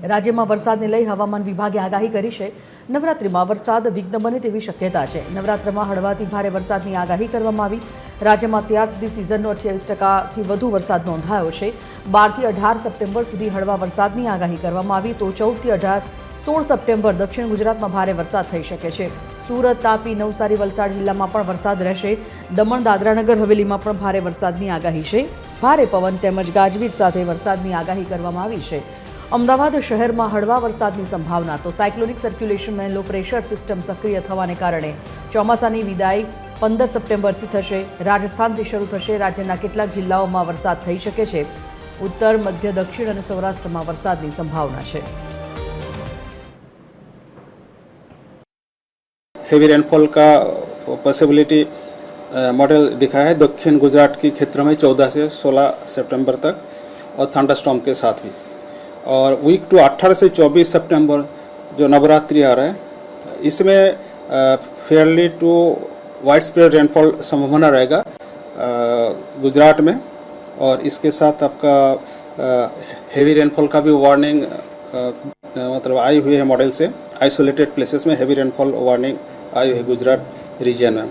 રાજ્યમાં વરસાદને લઈ હવામાન વિભાગે આગાહી કરી છે। નવરાત્રિમાં વરસાદ વિઘ્ન બને તેવી શક્યતા છે। નવરાત્રમાં હળવાથી ભારે વરસાદની આગાહી કરવામાં આવી। રાજ્યમાં અત્યાર સુધી સિઝનનો 28%થી વધુ વરસાદ નોંધાયો છે। 12 થી 18 સપ્ટેમ્બર સુધી હળવા વરસાદની આગાહી કરવામાં આવી તો 14 થી 16 સપ્ટેમ્બર દક્ષિણ ગુજરાતમાં ભારે વરસાદ થઈ શકે છે। સુરત, તાપી, નવસારી, વલસાડ જિલ્લામાં પણ વરસાદ રહેશે। દમણ, દાદરાનગર હવેલીમાં પણ ભારે વરસાદની આગાહી છે। ભારે પવન તેમજ ગાજવીજ સાથે વરસાદની આગાહી કરવામાં આવી છે। અમદાવાદ શહેરમાં હળવા વરસાદની સંભાવના તો સાયક્લોનિક સર્ક્યુલેશન અને લો પ્રેશર સિસ્ટમ સક્રિય થવાને કારણે ચોમાસાની વિદાય 15 સપ્ટેમ્બરથી થશે। રાજસ્થાનથી શરૂ થશે। રાજ્યના કેટલાક જિલ્લાઓમાં વરસાદ થઈ શકે છે। ઉત્તર, મધ્ય, દક્ષિણ અને સૌરાષ્ટ્રમાં વરસાદની સંભાવના છે। हेवी रेनफॉल का पॉसिबिलिटी मॉडल दिखा है दक्षिण गुजरात के क्षेत्रों में 14 से 16 सितंबर तक और थंडरस्टॉर्म के साथ भी। और वीक टू 18 से 24 सितंबर जो नवरात्रि आ रहा है इसमें fairly to widespread rainfall संभावना रहेगा गुजरात में। और इसके साथ आपका हेवी रेनफॉल का भी वार्निंग मतलब आई हुई है मॉडल से। आइसोलेटेड प्लेसेस में हेवी रेनफॉल वार्निंग आई हुई है गुजरात रीजन में।